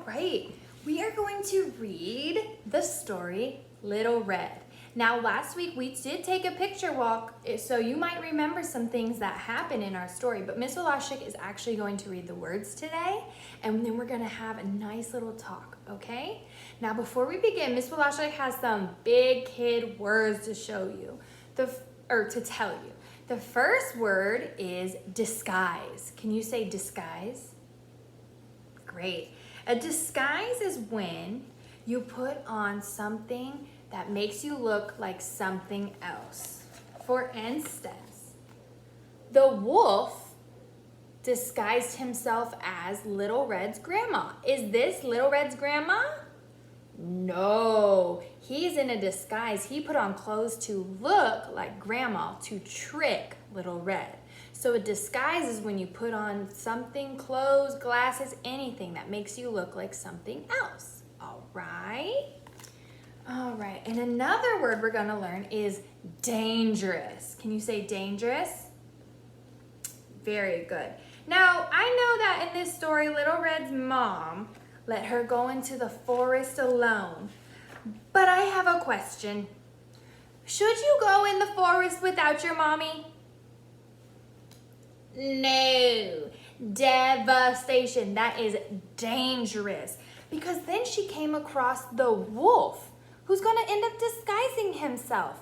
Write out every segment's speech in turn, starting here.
All right, we are going to read the story Little Red. Now, last week we did take a picture walk, so you might remember some things that happened in our story, but Miss Walashik is actually going to read the words today, and then we're going to have a nice little talk, okay? Now, before we begin, Miss Walashik has some big kid words to show you, to tell you. The first word is disguise. Can you say disguise? Great. A disguise is when you put on something that makes you look like something else. For instance, the wolf disguised himself as Little Red's grandma. Is this Little Red's grandma? No, he's in a disguise. He put on clothes to look like grandma to trick Little Red. So a disguise is when you put on something, clothes, glasses, anything that makes you look like something else. All right. All right, and another word we're gonna learn is dangerous. Can you say dangerous? Very good. Now, I know that in this story, Little Red's mom let her go into the forest alone. But I have a question. Should you go in the forest without your mommy? No. Devastation. That is dangerous. Because then she came across the wolf, who's going to end up disguising himself.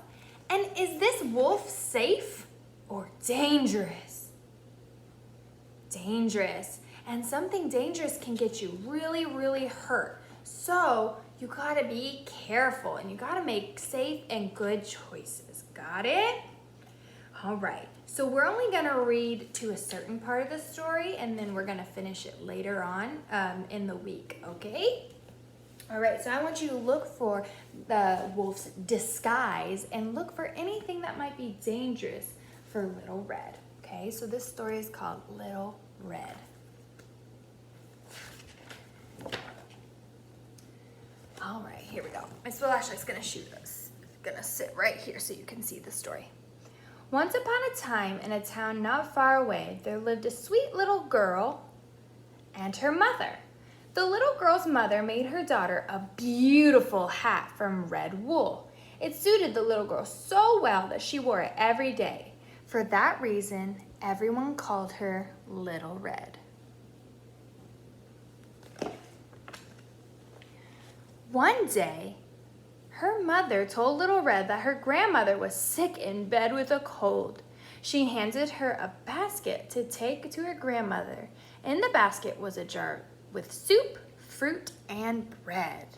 And is this wolf safe or dangerous? Dangerous. And something dangerous can get you really, really hurt. So you gotta be careful and you gotta make safe and good choices. Got it? All right, so we're only gonna read to a certain part of the story and then we're gonna finish it later on in the week, okay? All right, so I want you to look for the wolf's disguise and look for anything that might be dangerous for Little Red, okay? So this story is called Little Red. All right, here we go. Miss Walashik's gonna shoot us. Gonna sit right here so you can see the story. Once upon a time, in a town not far away, there lived a sweet little girl and her mother. The little girl's mother made her daughter a beautiful hat from red wool. It suited the little girl so well that she wore it every day. For that reason, everyone called her Little Red. One day, her mother told Little Red that her grandmother was sick in bed with a cold. She handed her a basket to take to her grandmother. In the basket was a jar with soup, fruit, and bread.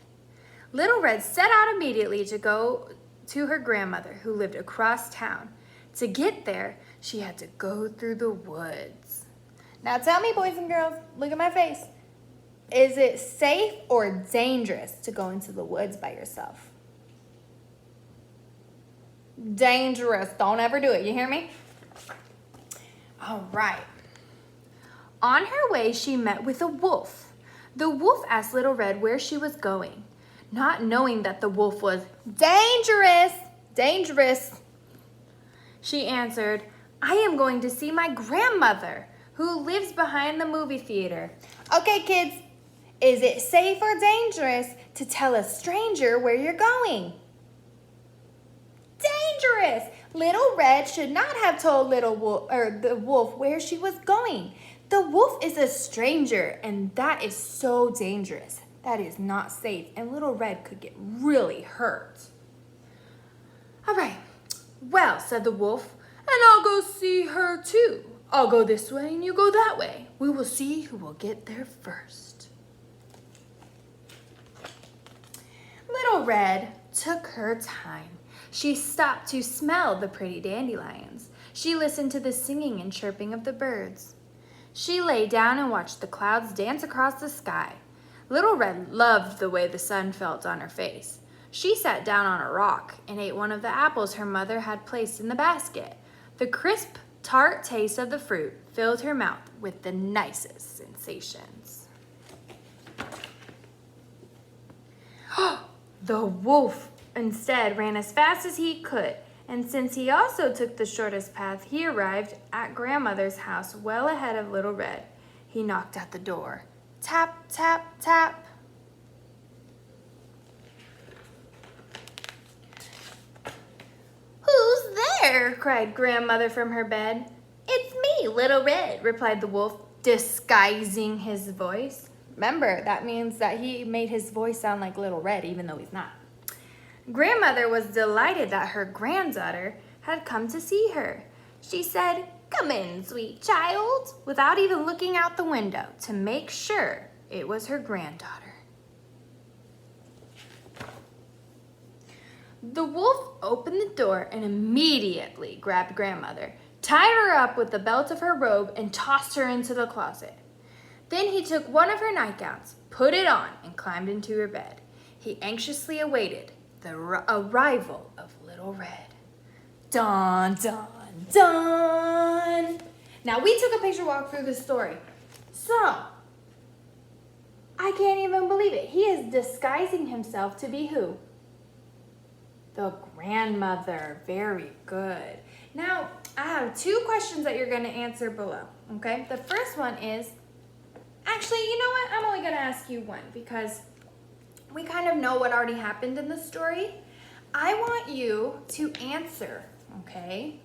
Little Red set out immediately to go to her grandmother, who lived across town. To get there, she had to go through the woods. Now tell me, boys and girls, look at my face. Is it safe or dangerous to go into the woods by yourself? Dangerous. Don't ever do it. You hear me? All right. On her way, she met with a wolf. The wolf asked Little Red where she was going, not knowing that the wolf was dangerous. Dangerous. She answered, I am going to see my grandmother, who lives behind the movie theater. Okay, kids. Is it safe or dangerous to tell a stranger where you're going? Dangerous! Little Red should not have told the wolf where she was going. The wolf is a stranger, and that is so dangerous. That is not safe, and Little Red could get really hurt. All right, well, said the wolf, and I'll go see her too. I'll go this way and you go that way. We will see who will get there first. Little Red took her time. She stopped to smell the pretty dandelions. She listened to the singing and chirping of the birds. She lay down and watched the clouds dance across the sky. Little Red loved the way the sun felt on her face. She sat down on a rock and ate one of the apples her mother had placed in the basket. The crisp, tart taste of the fruit filled her mouth with the nicest sensations. The wolf instead ran as fast as he could, and since he also took the shortest path, he arrived at Grandmother's house well ahead of Little Red. He knocked at the door. Tap, tap, tap. there, cried Grandmother from her bed. It's me, Little Red, replied the wolf, disguising his voice. Remember, that means that he made his voice sound like Little Red, even though he's not. Grandmother was delighted that her granddaughter had come to see her. She said, "Come in, sweet child," without even looking out the window to make sure it was her granddaughter. The wolf opened the door and immediately grabbed Grandmother, tied her up with the belt of her robe, and tossed her into the closet. Then he took one of her nightgowns, put it on, and climbed into her bed. He anxiously awaited the arrival of Little Red. Dun, dun, dun. Now, we took a picture walk through the story. So, I can't even believe it. He is disguising himself to be who? The grandmother. Very good. Now, I have 2 questions that you're going to answer below, okay? The first one is, actually, you know what? I'm only going to ask you one because we kind of know what already happened in the story. I want you to answer, okay?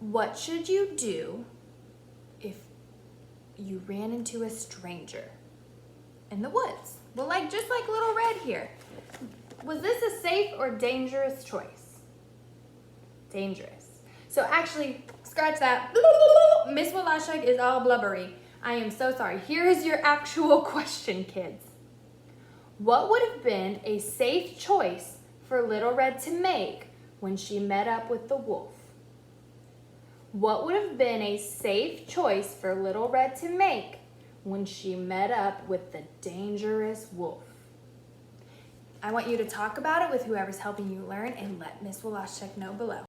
What should you do if you ran into a stranger in the woods? Well, just like Little Red here. Was this a safe or dangerous choice? Dangerous. So actually, scratch that. Miss Walashek is all blubbery. I am so sorry. Here is your actual question, kids. What would have been a safe choice for Little Red to make when she met up with the wolf? What would have been a safe choice for Little Red to make when she met up with the dangerous wolf? I want you to talk about it with whoever's helping you learn and let Miss Walashek know below.